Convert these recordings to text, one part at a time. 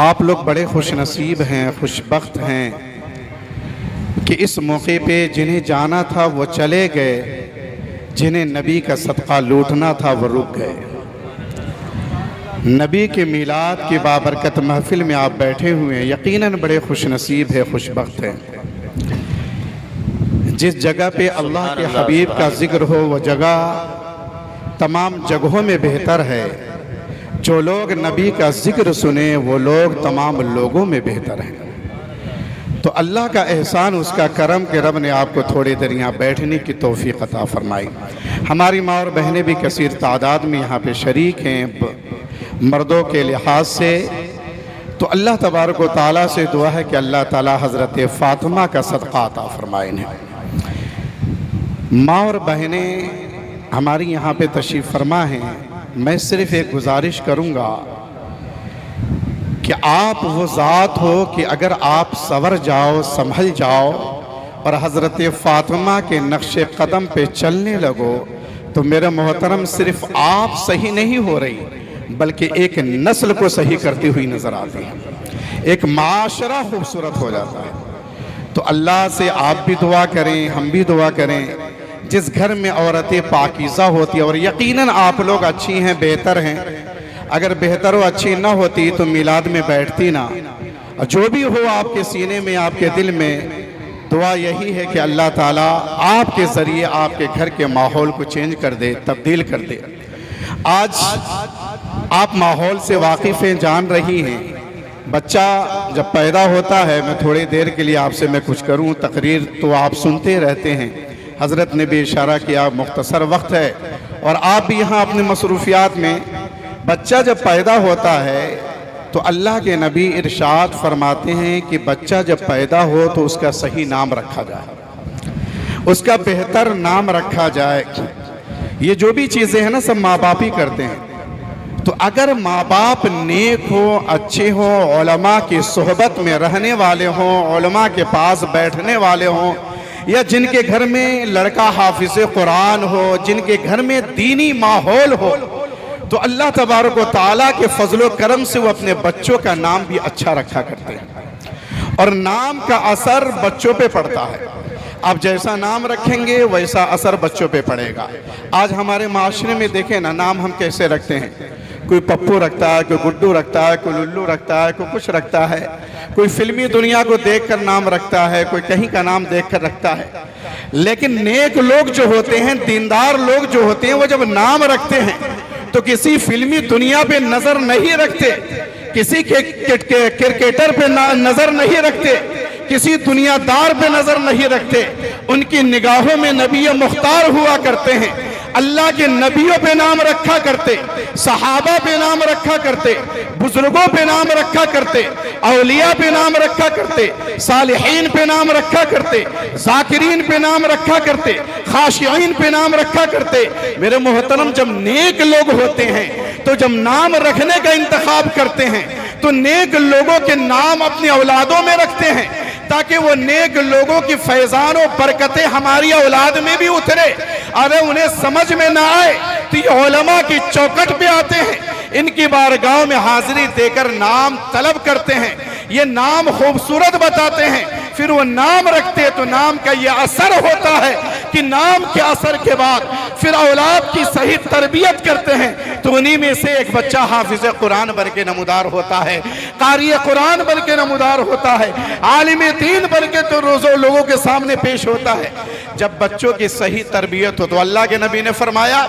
آپ لوگ بڑے خوش نصیب ہیں، خوش بخت ہیں کہ اس موقع پہ جنہیں جانا تھا وہ چلے گئے، جنہیں نبی کا صدقہ لوٹنا تھا وہ رک گئے۔ نبی کے میلاد کی بابرکت محفل میں آپ بیٹھے ہوئے ہیں، یقیناً بڑے خوش نصیب ہیں، خوش بخت ہیں۔ جس جگہ پہ اللہ کے حبیب کا ذکر ہو وہ جگہ تمام جگہوں میں بہتر ہے۔ جو لوگ نبی کا ذکر سنیں وہ لوگ تمام لوگوں میں بہتر ہیں۔ تو اللہ کا احسان، اس کا کرم کہ رب نے آپ کو تھوڑی دیر یہاں بیٹھنے کی توفیق عطا فرمائی۔ ہماری ماں اور بہنیں بھی کثیر تعداد میں یہاں پہ شریک ہیں مردوں کے لحاظ سے۔ تو اللہ تبارک و تعالیٰ سے دعا ہے کہ اللہ تعالیٰ حضرت فاطمہ کا صدقہ عطا فرمائے انہیں۔ ماں اور بہنیں ہماری یہاں پہ تشریف فرما ہیں، میں صرف ایک گزارش کروں گا کہ آپ وہ ذات ہو کہ اگر آپ سنور جاؤ، سنبھل جاؤ اور حضرت فاطمہ کے نقش قدم پہ چلنے لگو تو میرے محترم صرف آپ صحیح نہیں ہو رہی بلکہ ایک نسل کو صحیح کرتی ہوئی نظر آتی ہے، ایک معاشرہ خوبصورت ہو جاتا ہے۔ تو اللہ سے آپ بھی دعا کریں، ہم بھی دعا کریں، جس گھر میں عورتیں پاکیزہ ہوتی ہیں، اور یقیناً آپ لوگ اچھی ہیں، بہتر ہیں، اگر بہتر و اچھی نہ ہوتی تو میلاد میں بیٹھتی نہ۔ جو بھی ہو آپ کے سینے میں، آپ کے دل میں، دعا یہی ہے کہ اللہ تعالیٰ آپ کے ذریعے آپ کے گھر کے ماحول کو چینج کر دے، تبدیل کر دے۔ آج آپ ماحول سے واقف ہیں، جان رہی ہیں، بچہ جب پیدا ہوتا ہے، میں تھوڑی دیر کے لیے آپ سے میں کچھ کروں، تقریر تو آپ سنتے رہتے ہیں، حضرت نے بھی اشارہ کیا مختصر وقت ہے اور آپ بھی یہاں اپنی مصروفیات میں۔ بچہ جب پیدا ہوتا ہے تو اللہ کے نبی ارشاد فرماتے ہیں کہ بچہ جب پیدا ہو تو اس کا صحیح نام رکھا جائے، اس کا بہتر نام رکھا جائے۔ یہ جو بھی چیزیں ہیں نا سب ماں باپ ہی کرتے ہیں۔ تو اگر ماں باپ نیک ہو، اچھے ہوں، علماء کی صحبت میں رہنے والے ہوں، علماء کے پاس بیٹھنے والے ہوں، یا جن کے گھر میں لڑکا حافظ قرآن ہو، جن کے گھر میں دینی ماحول ہو، تو اللہ تبارک و تعالیٰ کے فضل و کرم سے وہ اپنے بچوں کا نام بھی اچھا رکھا کرتے ہیں، اور نام کا اثر بچوں پہ پڑتا ہے۔ آپ جیسا نام رکھیں گے ویسا اثر بچوں پہ پڑے گا۔ آج ہمارے معاشرے میں دیکھیں نا، نام ہم کیسے رکھتے ہیں، کوئی پپو رکھتا ہے، کوئی گڈو رکھتا ہے، کوئی للو رکھتا ہے، کوئی کچھ رکھتا ہے، کوئی فلمی دنیا کو دیکھ کر نام رکھتا ہے، کوئی کہیں کا نام دیکھ کر رکھتا ہے۔ لیکن نیک لوگ جو ہوتے ہیں، دیندار لوگ جو ہوتے ہیں، وہ جب نام رکھتے ہیں تو کسی فلمی دنیا پہ نظر نہیں رکھتے، کسی کرکٹر پہ نظر نہیں رکھتے، کسی دنیا دار پہ نظر نہیں رکھتے۔ ان کی نگاہوں میں نبی مختار ہوا کرتے ہیں، اللہ کے نبیوں پہ نام رکھا کرتے، صحابہ پہ نام رکھا کرتے، بزرگوں پہ نام رکھا کرتے، اولیاء پہ نام رکھا کرتے، صالحین پہ نام رکھا کرتے، ذاکرین پہ نام رکھا کرتے، خاشعین پہ نام رکھا کرتے۔ میرے محترم، جب نیک لوگ ہوتے ہیں تو جب نام رکھنے کا انتخاب کرتے ہیں تو نیک لوگوں کے نام اپنی اولادوں میں رکھتے ہیں تاکہ وہ نیک لوگوں کی فیضان و برکتیں ہماری اولاد میں بھی اترے۔ اگر انہیں سمجھ میں نہ آئے تو یہ علماء کی چوکٹ پہ آتے ہیں، ان کی بارگاہوں میں حاضری دے کر نام طلب کرتے ہیں، یہ نام خوبصورت بتاتے ہیں، پھر وہ نام رکھتے تو نام کا یہ اثر ہوتا ہے کہ نام کے اثر کے بعد پھر اولاد کی صحیح تربیت کرتے ہیں تو انہی میں سے ایک بچہ حافظ قرآن بن کے نمودار ہوتا ہے، قاری قرآن بن کے نمودار ہوتا ہے، عالم دین بن کے تو روزوں لوگوں کے سامنے پیش ہوتا ہے۔ جب بچوں کی صحیح تربیت ہو تو اللہ کے نبی نے فرمایا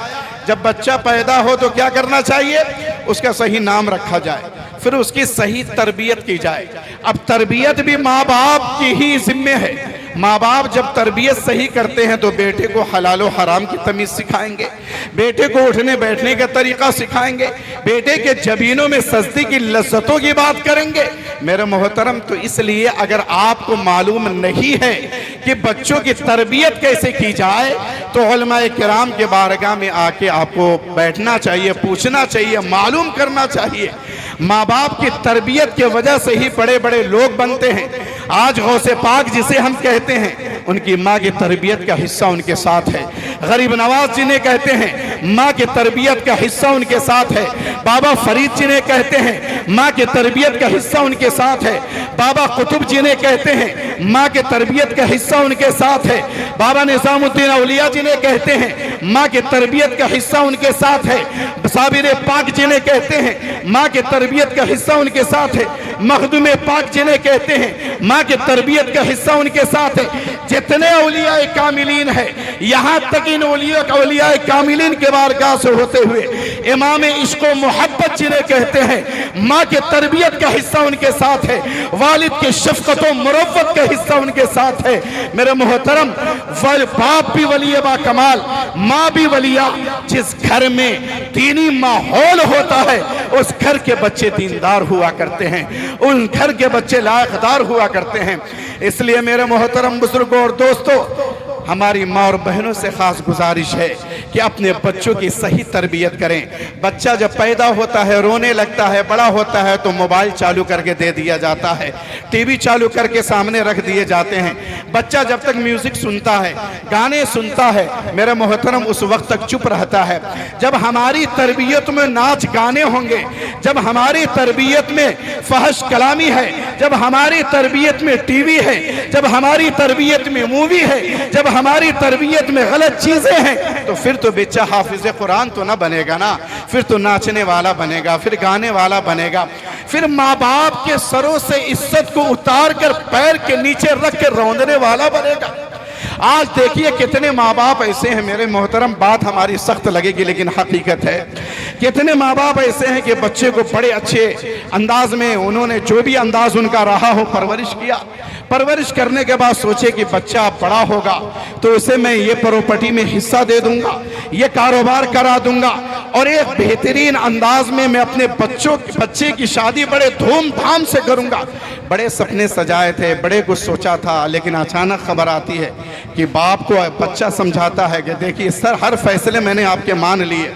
جب بچہ پیدا ہو تو کیا کرنا چاہیے، اس کا صحیح نام رکھا جائے، پھر اس کی صحیح تربیت کی جائے۔ اب تربیت بھی ماں باپ کی ہی ذمہ ہے۔ ماں باپ جب تربیت صحیح کرتے ہیں تو بیٹے کو حلال و حرام کی تمیز سکھائیں گے، بیٹے کو اٹھنے بیٹھنے کا طریقہ سکھائیں گے، بیٹے کے جبینوں میں سجدے کی لذتوں کی بات کریں گے۔ میرے محترم، تو اس لیے اگر آپ کو معلوم نہیں ہے کہ بچوں کی تربیت کیسے کی جائے تو علماء کرام کے بارگاہ میں آ کے آپ کو بیٹھنا چاہیے، پوچھنا چاہیے، معلوم کرنا چاہیے۔ ماں باپ کی تربیت کی وجہ سے ہی بڑے بڑے لوگ بنتے ہیں۔ آج غوث پاک جسے ہم کہتے ہیں ان کی ماں کی تربیت کا حصہ ان کے ساتھ ہے. غریب نواز جنہیں کہتے ہیں ماں کی تربیت کا حصہ ان کے ساتھ ہے. بابا فرید جنہیں کہتے ہیں ماں کی تربیت کا حصہ ان کے ساتھ ہے. بابا قطب جنہیں کہتے ہیں ماں کی تربیت کا حصہ ان کے ساتھ ہے. بابا نظام الدین اولیاء جنہیں کہتے ہیں ماں کی تربیت کا حصہ ان کے ساتھ ہے. صابر پاک جنہیں کہتے ہیں ماں کی تربیت کا حصہ ان کے ساتھ ہے. مخدوم پاک جنہیں کہتے ہیں ماں کی تربیت کا حصہ ان کے ساتھ ہے. جتنے اولیاء کاملین ہیں یہاں تک ان اولیاء کاملین کے بارگاہ سے ہوتے ہوئے امام عشق و محبت جنہیں کہتے ہیں ماں کی تربیت کا حصہ ان کے ساتھ ہے. والد کی شفقت و مروت کا حصہ ان کے ساتھ ہے. میرے محترم باپ بھی ولی با کمال ماں بھی ولیہ. جس گھر میں دینی ماحول ہوتا ہے اس گھر کے بچے دیندار ہوا کرتے ہیں, ان گھر کے بچے لائق دار ہوا کرتے ہیں. اس لیے میرے محترم بزرگوں اور دوستوں, ہماری ماں اور بہنوں سے خاص گزارش ہے کہ اپنے بچوں کی صحیح تربیت کریں. بچہ جب پیدا ہوتا ہے رونے لگتا ہے, بڑا ہوتا ہے تو موبائل چالو کر کے دے دیا جاتا ہے, ٹی وی چالو کر کے سامنے رکھ دیے جاتے ہیں. بچہ جب تک میوزک سنتا ہے, گانے سنتا ہے, میرے محترم اس وقت تک چپ رہتا ہے. جب ہماری تربیت میں ناچ گانے ہوں گے, جب ہماری تربیت میں فحش کلامی ہے, جب ہماری تربیت میں ٹی وی ہے, جب ہماری تربیت میں مووی ہے, جب ہماری تربیت میں غلط چیزیں ہیں, تو پھر تو بچہ حافظ قرآن تو نہ بنے گا نا, پھر تو ناچنے والا بنے گا, پھر گانے والا بنے گا, پھر ماں باپ کے سروں سے عزت کو اتار کر پیر کے نیچے رکھ کے روندنے والا بنے گا. آج دیکھیے کتنے ماں باپ ایسے ہیں میرے محترم, بات ہماری سخت لگے گی لیکن حقیقت ہے, کتنے ماں باپ ایسے ہیں کہ بچے کو بڑے اچھے انداز میں انہوں نے جو بھی انداز ان کا رہا ہو پرورش کیا. پرورش کرنے کے بعد سوچے کہ بچہ بڑا ہوگا تو اسے میں یہ پراپرٹی میں حصہ دے دوں گا, یہ کاروبار کرا دوں گا, اور ایک بہترین انداز میں اپنے بچے کی شادی بڑے دھوم دھام سے کروں گا. بڑے سپنے سجائے تھے, بڑے کچھ سوچا تھا, لیکن اچانک خبر آتی ہے کہ باپ کو بچہ سمجھاتا ہے کہ دیکھیے سر, ہر فیصلے میں نے آپ کے مان لیے,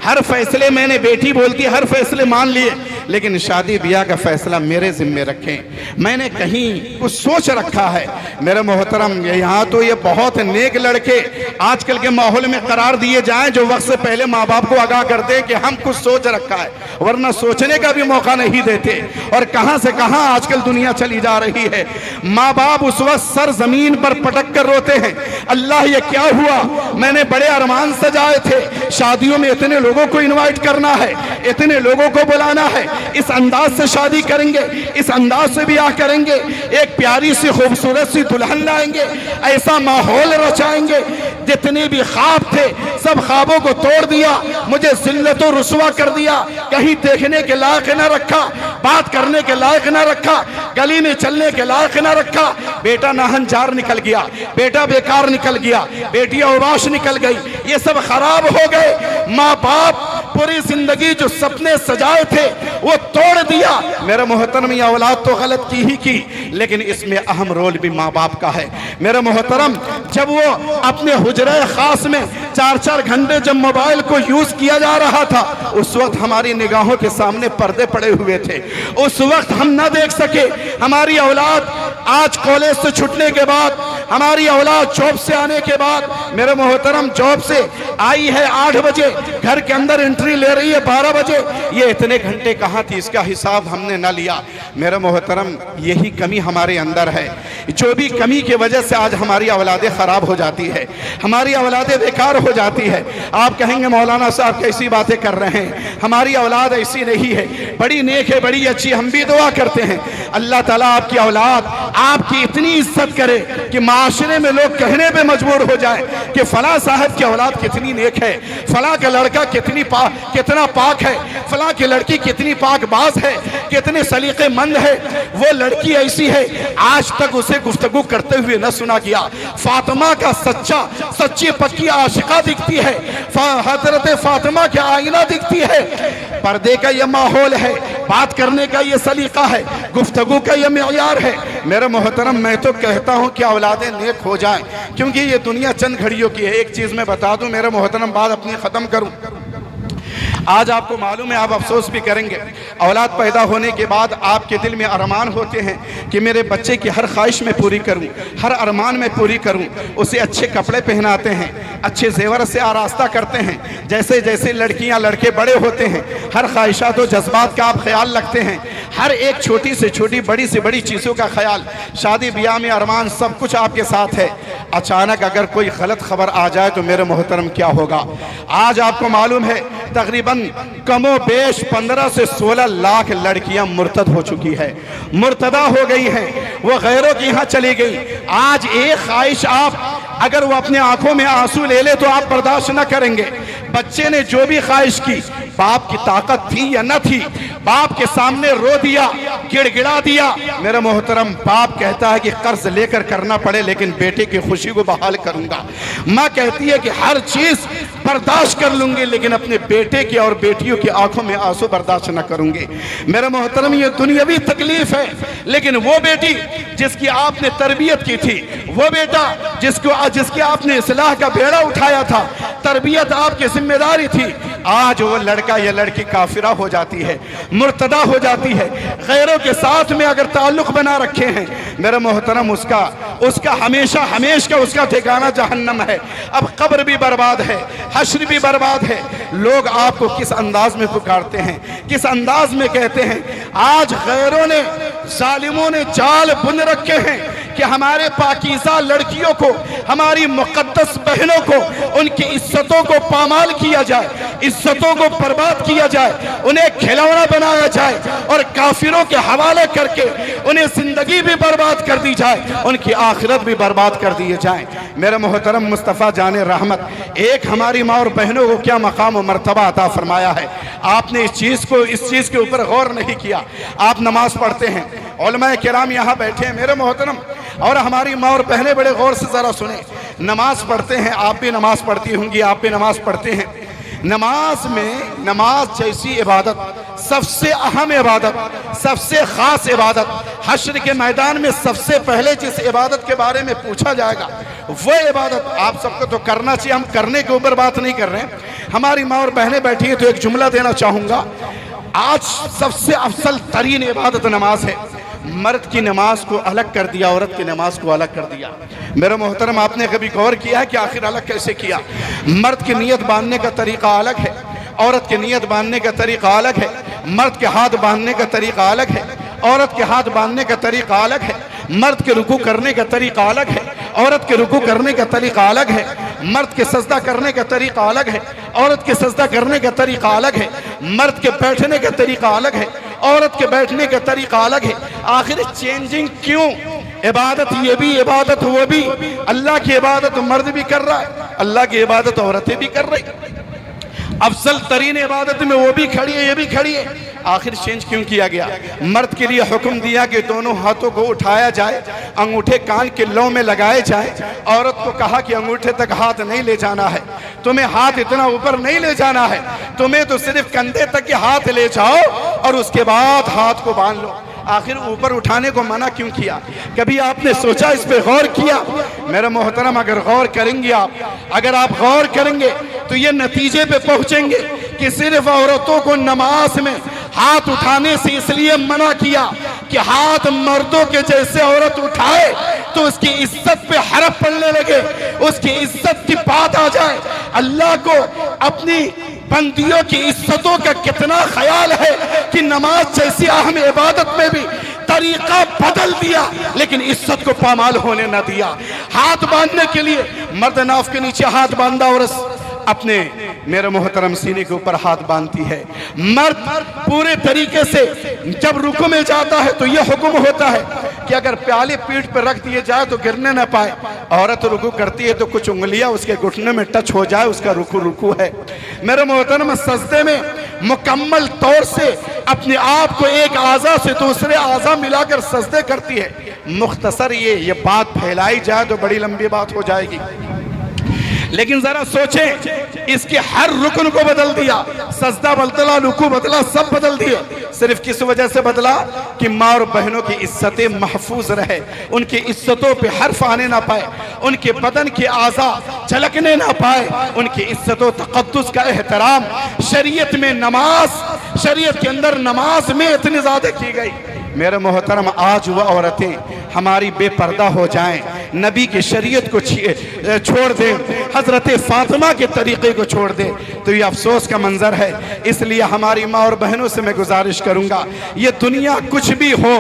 ہر فیصلے میں نے, بیٹی بولتی ہر فیصلے مان لیے, لیکن شادی بیاہ کا فیصلہ میرے ذمہ رکھیں, میں نے کہیں کچھ سوچ رکھا ہے. میرے محترم یہاں تو یہ بہت نیک لڑکے آج کل کے ماحول میں قرار دیے جائیں جو وقت سے پہلے ماں باپ کو آگاہ کر دیں کہ ہم کچھ سوچ رکھا ہے, ورنہ سوچنے کا بھی موقع نہیں دیتے. اور کہاں سے کہاں آج کل دنیا چلی جا رہی ہے. ماں باپ اس وقت سر زمین پر پٹک کر روتے ہیں, اللہ یہ کیا ہوا, میں نے بڑے ارمان سجائے تھے, شادیوں میں اتنے لوگوں کو انوائٹ کرنا ہے, اتنے لوگوں کو بلانا ہے, اس انداز سے شادی کریں گے, اس انداز سے بیاہ کریں گے, ایک پیاری سی خوبصورت سی دلہن لائیں گے, ایسا ماحول رچائیں گے. جتنے بھی خواب تھے سب خوابوں کو توڑ دیا, مجھے ذلت و رسوا کر دیا, کہیں دیکھنے کے لائق نہ رکھا, بات کرنے کے لائق نہ رکھا, گلی میں چلنے کے لائق نہ رکھا. بیٹا ناہنجار نکل گیا, بیٹا بیکار نکل گیا, بیٹی اوباش نکل گئی, یہ سب خراب ہو گئے. ماں باپ پوری زندگی جو سپنے سجائے تھے وہ توڑ دیا. میرے محترم یہ اولاد تو غلط کی, لیکن اس میں اہم رول بھی ماں باپ کا ہے. میرے محترم جب وہ اپنے حجرہ خاص میں 4-4 گھنٹے جب موبائل کو یوز کیا جا رہا تھا, اس وقت ہماری نگاہوں کے سامنے پردے پڑے ہوئے تھے, اس وقت ہم نہ دیکھ سکے. ہماری اولاد آج کالج سے چھٹنے کے بعد, ہماری اولاد جاب سے آنے کے بعد, میرے محترم جاب سے آئی ہے 8 بجے, گھر کے اندر انٹری لے رہی ہے 12 بجے, یہ اتنے گھنٹے کہاں تھی, اس کا حساب ہم نے نہ لیا. میرے محترم یہی کمی ہمارے اندر ہے, جو بھی کمی کی وجہ سے آج ہماری اولادیں خراب ہو جاتی ہے, ہماری اولادیں بیکار ہو جاتی ہے. آپ کہیں گے مولانا صاحب کیسی باتیں کر رہے ہیں, ہماری اولاد ایسی نہیں ہے, بڑی نیک ہے, بڑی اچھی, ہم بھی دعا کرتے ہیں اللہ تعالیٰ آپ کی اولاد آپ کی اتنی عزت کرے کہ معاشرے میں لوگ کہنے پہ مجبور ہو جائے کہ فلاں صاحب کی اولاد کتنی نیک ہے, فلاں کا لڑکا کتنا پاک ہے, فلاں کی لڑکی کتنی پاک باز ہے, کتنے سلیقے مند ہے, وہ لڑکی ایسی ہے. آج تک اسے گفتگو کرتے ہوئے نہ سنا گیا. فاطمہ کا سچی پکی عاشقہ دکھتی ہے, حضرت فاطمہ کا آئینہ دکھتی ہے. پردے کا یہ ماحول ہے, بات کرنے کا یہ سلیقہ ہے, گفتگو کا یہ معیار ہے. میرے محترم میں تو کہتا ہوں کہ اولادیں نیک ہو جائیں, کیونکہ یہ دنیا چند گھڑیوں کی ہے. ایک چیز میں بتا دوں میرے محترم, بات اپنی ختم کروں. آج آپ کو معلوم ہے، آپ افسوس بھی کریں گے، اولاد پیدا ہونے کے بعد آپ کے دل میں ارمان ہوتے ہیں کہ میرے بچے کی ہر خواہش میں پوری کروں، ہر ارمان میں پوری کروں، اسے اچھے کپڑے پہناتے ہیں، اچھے زیور سے آراستہ کرتے ہیں، جیسے جیسے لڑکیاں لڑکے بڑے ہوتے ہیں ہر خواہشات و جذبات کا آپ خیال رکھتے ہیں، ہر ایک چھوٹی سے چھوٹی بڑی سے بڑی چیزوں کا خیال، شادی بیاہ میں ارمان سب کچھ آپ کے ساتھ ہے۔ اچانک اگر کوئی غلط خبر آ جائے تو میرے محترم کیا ہوگا؟ آج آپ کو معلوم ہے تقریباً کم و بیش 15 سے 16 لاکھ لڑکیاں مرتد ہو چکی ہے، مرتدہ ہو گئی ہیں، وہ غیروں کی یہاں چلی گئی۔ آج ایک خواہش آپ اگر وہ اپنے آنکھوں میں آنسو لے لے تو آپ برداشت نہ کریں گے۔ بچے نے جو بھی خواہش کی، باپ کی طاقت تھی یا نہ تھی، باپ کے سامنے رو دیا، گڑ گڑا دیا۔ میرا محترم باپ کہتا ہے کہ قرض لے کر کرنا پڑے لیکن بیٹے کی خوشی کو بحال کروں گا۔ ماں کہتی ہے کہ ہر چیز برداشت کر لوں گی لیکن اپنے بیٹے کی اور بیٹیوں کی آنکھوں میں آنسو برداشت نہ کروں گی۔ میرا محترم یہ دنیاوی تکلیف ہے، لیکن وہ بیٹی جس کی آپ نے تربیت کی تھی، وہ بیٹا جس کی آپ نے اصلاح کا بیڑا اٹھایا تھا، تربیت آپ کی ذمہ داری تھی، آج وہ لڑکا یا لڑکی کافرہ ہو جاتی ہے، مرتدہ ہو جاتی ہے، غیروں کے ساتھ میں اگر تعلق بنا رکھے ہیں، میرا محترم اس کا ہمیشہ اس کا ٹھکانہ جہنم ہے۔ اب قبر بھی برباد ہے، حشر بھی برباد ہے۔ لوگ آپ کو کس انداز میں پکارتے ہیں، کس انداز میں کہتے ہیں؟ آج غیروں نے، ظالموں نے جال بن رکھے ہیں کہ ہمارے پاکیزہ لڑکیوں کو، ہماری مقدس بہنوں کو، ان کی عزتوں کو پامال کیا جائے، عزتوں کو برباد کیا جائے، انہیں کھلونا بنایا جائے اور کافروں کے حوالے کر کے انہیں زندگی بھی برباد کر دی جائے، ان کی آخرت بھی برباد کر دیے جائیں۔ میرا محترم مصطفیٰ جان رحمت ایک ہماری ماں اور بہنوں کو کیا مقام و مرتبہ عطا فرمایا ہے، آپ نے اس چیز کے اوپر غور نہیں کیا۔ آپ نماز پڑھتے ہیں، علماء کرام یہاں بیٹھے ہیں میرے محترم، اور ہماری ماں اور بہنیں بڑے غور سے ذرا سنیں، نماز پڑھتے ہیں، آپ بھی نماز پڑھتی ہوں گی، آپ بھی نماز پڑھتے ہیں۔ نماز جیسی عبادت، سب سے اہم عبادت، سب سے خاص عبادت، حشر کے میدان میں سب سے پہلے جس عبادت کے بارے میں پوچھا جائے گا وہ عبادت آپ سب کو تو کرنا چاہیے، ہم کرنے کے اوپر بات نہیں کر رہے ہیں۔ ہماری ماں اور بہنیں بیٹھی ہیں تو ایک جملہ دینا چاہوں گا، آج سب سے افضل ترین عبادت نماز ہے۔ مرد کی نماز کو الگ کر دیا، عورت کی نماز کو الگ کر دیا۔ میرا محترم آپ نے کبھی غور کیا ہے کہ آخر الگ کیسے کیا؟ مرد کی نیت باندھنے کا طریقہ الگ ہے، عورت کی نیت باندھنے کا طریقہ الگ ہے، مرد کے ہاتھ باندھنے کا طریقہ الگ ہے، عورت کے ہاتھ باندھنے کا طریقہ الگ ہے، مرد کے رکوع کرنے کا طریقہ الگ ہے، عورت کے رکوع کرنے کا طریقہ الگ ہے، مرد کے سجدہ کرنے کا طریقہ الگ ہے، عورت کے سجدہ کرنے کا طریقہ الگ ہے، مرد کے بیٹھنے کا طریقہ الگ ہے، عورت کے بیٹھنے کا طریقہ الگ ہے۔ آخر چینجنگ کیوں؟ عبادت یہ بھی، عبادت وہ بھی، اللہ کی عبادت مرد بھی کر رہا ہے، اللہ کی عبادت عورتیں بھی کر رہی، افضل ترین عبادت میں وہ بھی کھڑی ہے، یہ بھی کھڑی ہے۔ آخر چینج کیوں کیا گیا؟ مرد کے لیے حکم دیا کہ دونوں ہاتھوں کو اٹھایا جائے، انگوٹھے کان کے لو میں لگائے جائے، عورت کو کہا کہ انگوٹھے تک ہاتھ نہیں لے جانا ہے، تمہیں ہاتھ اتنا اوپر نہیں لے جانا ہے، تمہیں تو صرف کندھے تک ہاتھ لے جاؤ اور اس کے بعد ہاتھ کو باندھ لو۔ آخر اوپر اٹھانے کو منع کیوں کیا؟ کبھی آپ نے سوچا، اس پہ غور کیا؟ میرا محترم اگر غور کریں گے اگر آپ غور کریں گے تو یہ نتیجے پہ پہنچیں گے کہ صرف عورتوں کو نماز میں ہاتھ اٹھانے سے اس لیے منع کیا کہ ہاتھ مردوں کے جیسے عورت اٹھائے تو اس کی عزت پہ حرف پڑنے لگے، اس کی عزت کی بات آ جائے۔ اللہ کو اپنی بندیوں کی عزتوں کا کتنا خیال ہے کہ نماز جیسی اہم عبادت میں بھی طریقہ بدل دیا لیکن عزت کو پامال ہونے نہ دیا۔ ہاتھ باندھنے کے لیے مرد ناف کے نیچے ہاتھ باندھا اور اپنے میرے محترم سینے کے اوپر ہاتھ باندھتی ہے۔ مرد پورے طریقے سے جب رکوع میں جاتا ہے تو یہ حکم ہوتا ہے کہ اگر پیالے پیٹھ پر رکھ دیے جائے تو گرنے نہ پائے۔ عورت رکوع کرتی ہے تو کچھ انگلیاں اس کے گھٹنے میں ٹچ ہو جائے، اس کا رکوع ہے۔ میرے محترم سجدے میں مکمل طور سے اپنے آپ کو ایک اعضاء سے دوسرے اعضاء ملا کر سجدے کرتی ہے۔ مختصر یہ بات پھیلائی جائے تو بڑی لمبی بات ہو جائے گی، لیکن ذرا سوچیں، اس کے ہر رکن کو بدل دیا، سجدہ بدلا، رکوع بدلا، سب بدل دیا۔ صرف کس وجہ سے بدلا؟ کہ ماں اور بہنوں کی عزتیں محفوظ رہے، ان کی عزتوں پہ حرف آنے نہ پائے، ان کے بدن کے اعضاء جھلکنے نہ پائے، ان کی عزت و تقدس کا احترام شریعت میں شریعت کے اندر نماز میں اتنی زیادہ کی گئی۔ میرے محترم، آج وہ عورتیں ہماری بے پردہ ہو جائیں، نبی کی شریعت کو چھوڑ دیں، حضرت فاطمہ کے طریقے کو چھوڑ دیں، تو یہ افسوس کا منظر ہے۔ اس لیے ہماری ماں اور بہنوں سے میں گزارش کروں گا، یہ دنیا کچھ بھی ہو،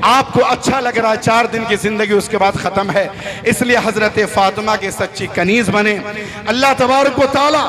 آپ کو اچھا لگ رہا ہے 4 دن کی زندگی، اس کے بعد ختم ہے۔ اس لیے حضرت فاطمہ کی سچی کنیز بنے۔ اللہ تبارک و تعالی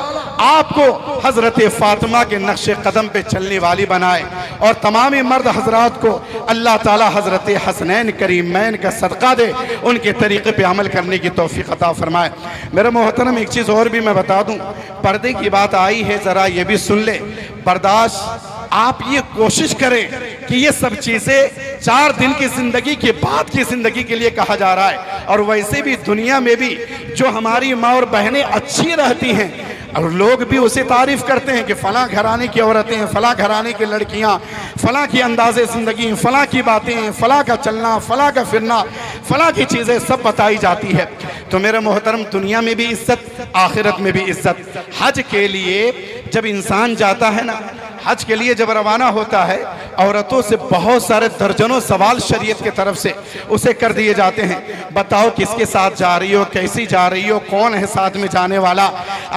آپ کو حضرت فاطمہ کے نقش قدم پہ چلنے والی بنائے، اور تمام مرد حضرات کو اللہ تعالی حضرت حسنین کریمین کا صدقہ دے، ان کے طریقے پہ عمل کرنے کی توفیق عطا فرمائے۔ میرے محترم، ایک چیز اور بھی میں بتا دوں، پردے کی بات آئی ہے، ذرا یہ بھی سن لے، برداشت آپ یہ کوشش کریں کہ یہ سب چیزیں 4 دن کی زندگی کے بعد کی زندگی کے لیے کہا جا رہا ہے، اور ویسے بھی دنیا میں بھی جو ہماری ماں اور بہنیں اچھی رہتی ہیں، اور لوگ بھی اسے تعریف کرتے ہیں کہ فلاں گھرانے کی عورتیں ہیں، فلاں گھرانے کی لڑکیاں، فلاں کی انداز زندگی، فلاں کی باتیں، فلاں کا چلنا، فلاں کا پھرنا، فلاں کی چیزیں سب بتائی جاتی ہے۔ تو میرے محترم، دنیا میں بھی عزت، آخرت میں بھی عزت۔ حج کے لیے جب انسان جاتا ہے نا، حج کے لیے جب روانہ ہوتا ہے، عورتوں سے بہت سارے درجنوں سوال شریعت کے طرف سے اسے کر دیے جاتے ہیں۔ بتاؤ کس کے ساتھ جا رہی ہو، کیسی جا رہی ہو، کون ہے ساتھ میں جانے والا،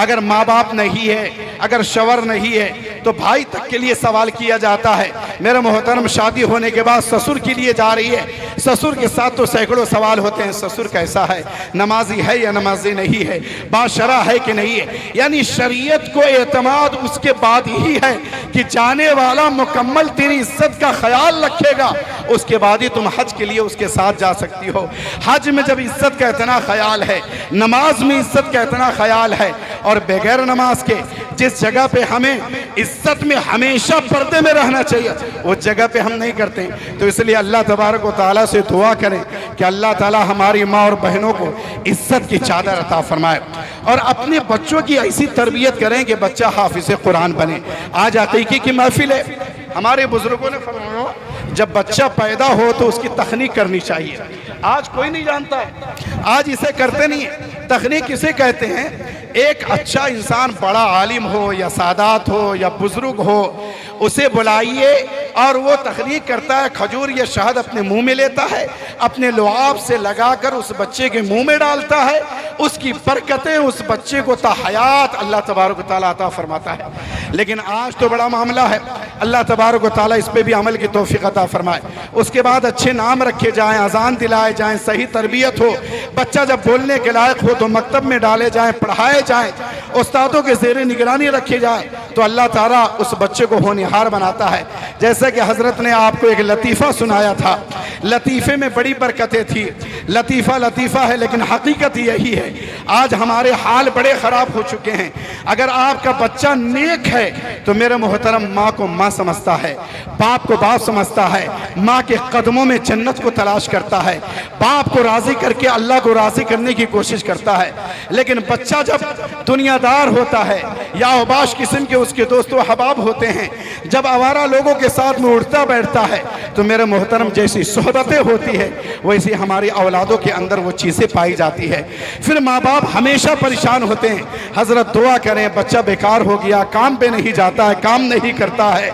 اگر ماں باپ نہیں ہے، اگر شوہر نہیں ہے تو بھائی تک کے لیے سوال کیا جاتا ہے۔ میرے محترم، شادی ہونے کے بعد سسر کے لیے جا رہی ہے، سسر کے ساتھ تو سینکڑوں سوال ہوتے ہیں، سسر کیسا ہے، نمازی ہے یا نمازی نہیں ہے، باشرع ہے کہ نہیں ہے۔ یعنی شریعت کو اعتماد اس کے بعد ہی ہے کہ جانے والا مکمل تیری عزت کا خیال رکھے گا، اس کے بعد ہی تم حج کے لیے اس کے ساتھ جا سکتی ہو۔ حج میں جب عزت کا اتنا خیال ہے، نماز میں عزت کا اتنا خیال ہے، اور بغیر نماز کے جس جگہ پہ ہمیں عزت میں ہمیشہ پردے میں رہنا چاہیے، وہ جگہ پہ ہم نہیں کرتے۔ تو اس لیے اللہ تبارک و تعالیٰ سے دعا کریں کہ اللہ تعالیٰ ہماری ماں اور بہنوں کو عزت کی چادر عطا فرمائے، اور اپنے بچوں کی ایسی تربیت کریں کہ بچہ حافظ قرآن بنے۔ آج عقیقے کی محفل ہے، ہمارے بزرگوں نے فرمایا جب بچہ پیدا ہو تو اس کی تخنیق کرنی چاہیے۔ آج کوئی نہیں جانتا ہے، آج اسے کرتے نہیں ہیں۔ تخنیق کسے کہتے ہیں؟ ایک اچھا انسان، بڑا عالم ہو یا سادات ہو یا بزرگ ہو، اسے بلائیے اور وہ تخلیق کرتا ہے، کھجور یا شہد اپنے منہ میں لیتا ہے، اپنے لعاب سے لگا کر اس بچے کے منہ میں ڈالتا ہے، اس کی برکتیں اس بچے کو تا حیات اللہ تبارک و تعالیٰ عطا فرماتا ہے۔ لیکن آج تو بڑا معاملہ ہے، اللہ تبارک و تعالیٰ اس پہ بھی عمل کی توفیق عطا فرمائے۔ اس کے بعد اچھے نام رکھے جائیں، اذان دلائے جائیں، صحیح تربیت ہو، بچہ جب بولنے کے لائق ہو تو مکتب میں ڈالے جائیں، پڑھائے جائیں، استادوں کے زیر نگرانی رکھے جائیں، تو اللہ تعالیٰ اس بچے کو ہونہار بناتا ہے۔ جیسا کہ حضرت نے آپ کو ایک لطیفہ سنایا تھا، لطیفے میں بڑی برکتیں تھی۔ لطیفہ لطیفہ ہے لیکن حقیقت یہی ہے۔ آج ہمارے حال بڑے خراب ہو چکے ہیں۔ اگر آپ کا بچہ نیک ہے تو میرے محترم، ماں کو ماں سمجھتا ہے، باپ کو باپ سمجھتا ہے، ماں کے قدموں میں جنت کو تلاش کرتا ہے، باپ کو راضی کر کے اللہ کو راضی کرنے کی کوشش کرتا ہے۔ لیکن بچہ جب دنیا دار ہوتا ہے یا اوباش قسم کے اس کے دوست و احباب ہوتے ہیں، جب آوارہ لوگوں کے ساتھ میں اٹھتا بیٹھتا ہے، تو میرے محترم جیسی صحبتیں ہوتی ہے ویسی ہماری اولادوں کے اندر وہ چیزیں پائی جاتی ہے۔ پھر ماں باپ ہمیشہ پریشان ہوتے ہیں۔ حضرت دعا کریں، بچہ بیکار ہو گیا، کام پہ نہیں جاتا ہے، کام نہیں کرتا ہے،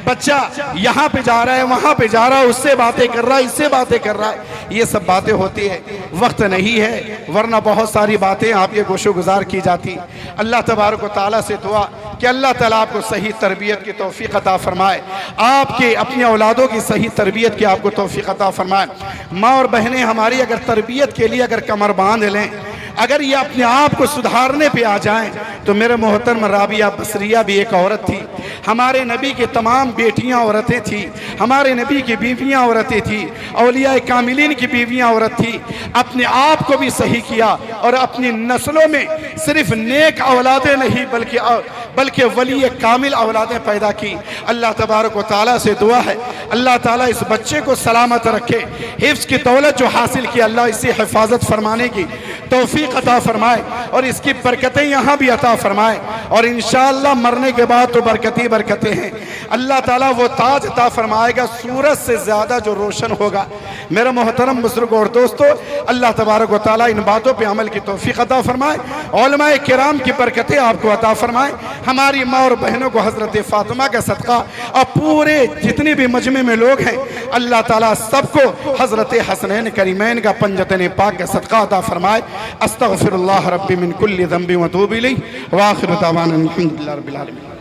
بچہ یہاں پہ جا رہا ہے، وہاں پہ جا رہا ہے، اس سے باتیں کر رہا ہے، اس سے باتیں کر رہا ہے، یہ سب باتیں ہوتی ہے۔ وقت نہیں ہے، ورنہ بہت ساری باتیں آپ یہ گوش و گزار کی جاتی۔ اللہ تبارک و تعالیٰ سے دعا کہ اللہ تعالیٰ آپ کو صحیح تربیت کی توفیق عطا فرمائے، آپ کے اپنی اولادوں کی صحیح تربیت کی آپ کو توفیق عطا فرمائے۔ ماں اور بہنیں ہماری اگر تربیت کے لیے اگر کمر باندھ لیں، اگر یہ اپنے آپ کو سدھارنے پہ آ جائیں، تو میرے محترم رابعہ بصریہ بھی ایک عورت تھی، ہمارے نبی کے تمام بیٹیاں عورتیں تھیں، ہمارے نبی کی بیویاں عورتیں تھیں، اولیاء کاملین کی بیویاں عورت تھی، اپنے آپ کو بھی صحیح کیا اور اپنی نسلوں میں صرف نیک اولادیں نہیں بلکہ ولی کامل اولادیں پیدا کی۔ اللہ تبارک و تعالیٰ سے دعا ہے اللہ تعالیٰ اس بچے کو سلامت رکھے، حفظ کی دولت جو حاصل کی اللہ اسی حفاظت فرمانے کی توفیق عطا فرمائے، اور اس کی برکتیں یہاں بھی عطا فرمائے، اور انشاءاللہ مرنے کے بعد تو برکتیں ہیں۔ اللہ تعالیٰ وہ تاج عطا فرمائے گا سورج سے زیادہ جو روشن ہوگا، میرا محترم بزرگوں اور دوستو، اللہ تبارک و تعالیٰ ان باتوں پہ عمل کی توفیق عطا فرمائے، علماء کرام کی برکتیں آپ کو عطا فرمائے، ہماری ماں اور بہنوں کو حضرت فاطمہ کا صدقہ اور پورے جتنے بھی مجمع میں لوگ ہیں اللہ تعالیٰ سب کو حضرت حسنین کریمین کا پنجتین پاک کا صدقہ عطا فرمائے۔ استغفر اللہ ربی من کل ذنب و اتوب الیہ، وآخر دعوانا الحمدللہ رب العالمین۔